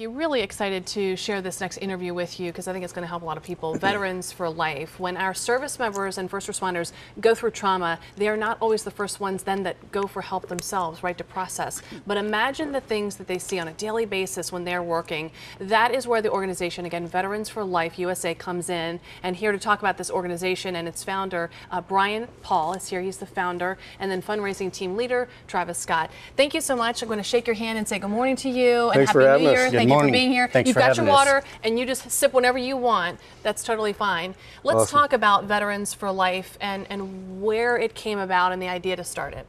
I'm really excited to share this next interview with you because I think it's going to help a lot of people. Veterans for Life. When our service members and first responders go through trauma, they are not always the first ones then that go for help themselves, right, to process. But imagine the things that they see on a daily basis when they're working. That is where the organization, again, Veterans for Life USA, comes in. And here to talk about this organization and its founder, Brian Paul is here. He's the founder. And then fundraising team leader, Travis Scott. Thank you so much. I'm going to shake your hand and say good morning to you. Thanks and Happy New Year. Thank you for being here. Thanks You've for got your having water us. and you just sip whenever you want. That's totally fine. Let's Awesome. talk about Veterans for Life and where it came about and the idea to start it.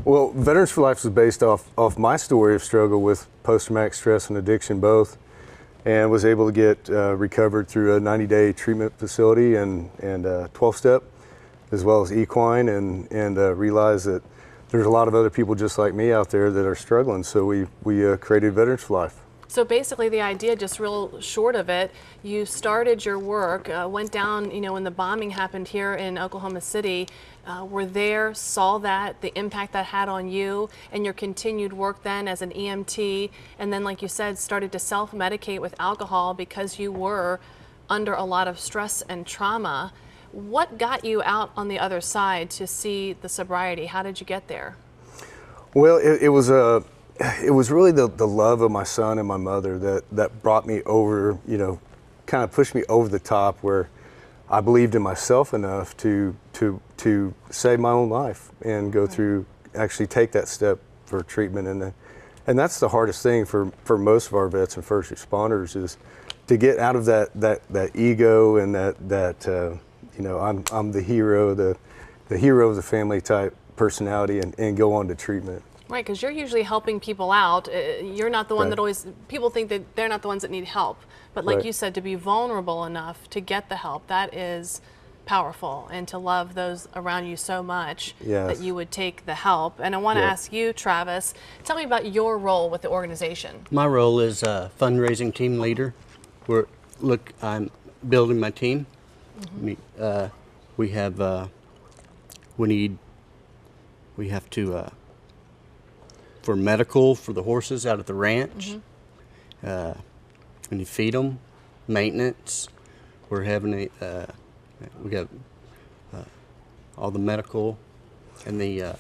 Well, Veterans for Life is based off my story of struggle with post-traumatic stress and addiction both, and was able to get recovered through a 90-day treatment facility and 12-step, as well as equine, and realized that there's a lot of other people just like me out there that are struggling. So we created Veterans for Life. So basically the idea, just real short of it, you started your work, went down, when the bombing happened here in Oklahoma City, were there, saw that, the impact that had on you, and your continued work then as an EMT, and then like you said, started to self-medicate with alcohol because you were under a lot of stress and trauma. What got you out on the other side to see the sobriety? How did you get there? Well, it was really the love of my son and my mother that brought me over, kind of pushed me over the top, where I believed in myself enough to save my own life and go through, actually take that step for treatment. And that's the hardest thing for most of our vets and first responders, is to get out of that ego and that I'm the hero, the hero of the family type personality, and go on to treatment. Right, because you're usually helping people out. You're not the one Right. that always, people think that they're not the ones that need help. But like Right. you said, to be vulnerable enough to get the help, that is powerful. And to love those around you so much Yes. that you would take the help. And I want to Yeah. ask you, Travis, tell me about your role with the organization. My role is fundraising team leader. I'm building my team. We have for medical for the horses out at the ranch. When you feed them, maintenance. We got all the medical and the.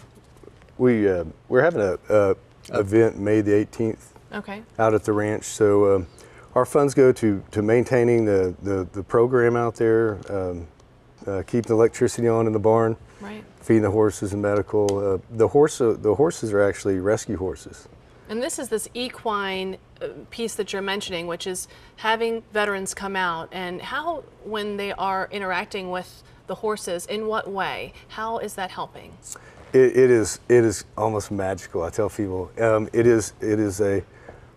We're having a event May the 18th. Okay. Out at the ranch. So our funds go to maintaining the program out there, keeping the electricity on in the barn, Right. feeding the horses and medical. The horses are actually rescue horses. And this is this equine piece that you're mentioning, which is having veterans come out, and how, when they are interacting with the horses, in what way? How is that helping? It is almost magical. I tell people it is a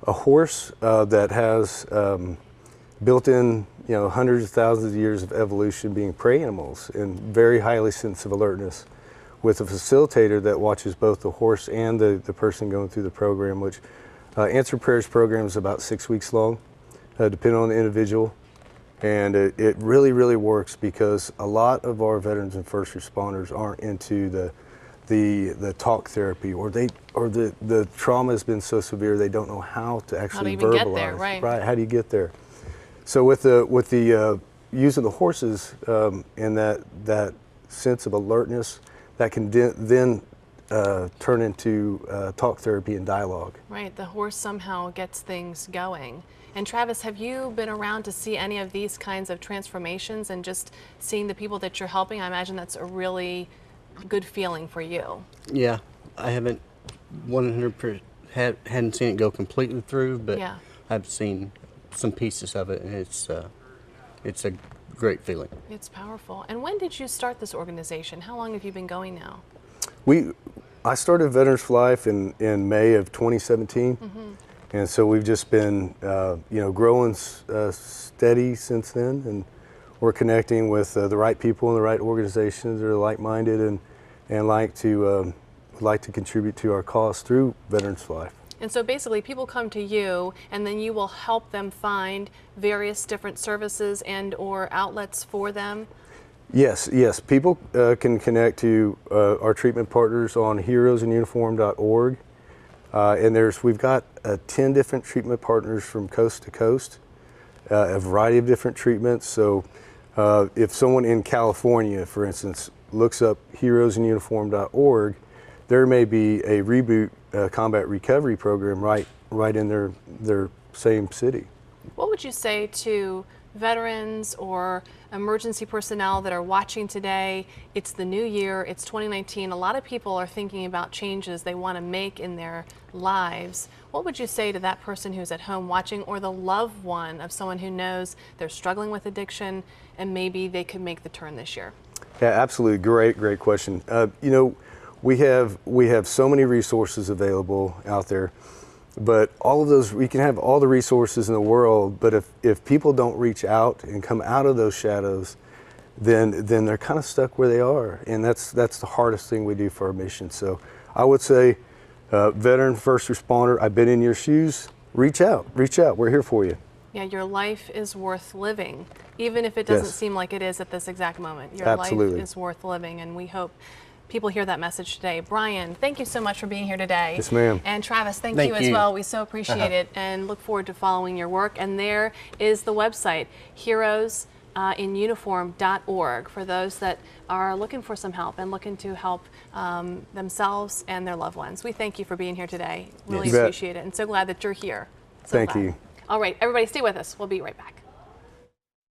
horse that has built-in hundreds of thousands of years of evolution, being prey animals and very highly sensitive alertness, with a facilitator that watches both the horse and the person going through the program, which Answer Prayers program is about 6 weeks long, depending on the individual. And it really works, because a lot of our veterans and first responders aren't into the talk therapy, or the trauma has been so severe they don't know how to actually even verbalize. get there, right. Right, how do you get there? So with the using the horses and that sense of alertness, that can then turn into talk therapy and dialogue. Right, the horse somehow gets things going. And Travis, have you been around to see any of these kinds of transformations, and just seeing the people that you're helping? I imagine that's a really good feeling for you. Yeah, I haven't 100% hadn't seen it go completely through, but Yeah. I've seen some pieces of it, and it's a great feeling. It's powerful. And when did you start this organization? How long have you been going now? I started Veterans for Life in May of 2017, and so we've just been growing steady since then, and we're connecting with the right people and the right organizations that are like-minded and like to contribute to our cause through Veterans for Life. And so basically people come to you, and then you will help them find various different services and or outlets for them? Yes. People can connect to our treatment partners on heroesinuniform.org. And we've got 10 different treatment partners from coast to coast, a variety of different treatments. So if someone in California, for instance, looks up heroesinuniform.org, there may be a Reboot combat recovery program right in their same city. What would you say to veterans or emergency personnel that are watching today? It's the new year, it's 2019. A lot of people are thinking about changes they want to make in their lives. What would you say to that person who's at home watching, or the loved one of someone who knows they're struggling with addiction and maybe they could make the turn this year? Yeah, absolutely. Great question. You know, we have so many resources available out there, but all of those, we can have all the resources in the world, but if people don't reach out and come out of those shadows, then they're kind of stuck where they are, and that's the hardest thing we do for our mission. So I would say, veteran, first responder, I've been in your shoes. Reach out. We're here for you. Yeah, your life is worth living, even if it doesn't Yes. seem like it is at this exact moment. Your Absolutely. life is worth living, and we hope people hear that message today. Brian, thank you so much for being here today. Yes, ma'am. And Travis, thank Thank you as you. well. We so appreciate it and look forward to following your work. And there is the website, heroesinuniform.org, for those that are looking for some help and looking to help themselves and their loved ones. We thank you for being here today. Really You bet. appreciate it, and so glad that you're here. So Thank glad. you. All right, everybody stay with us. We'll be right back.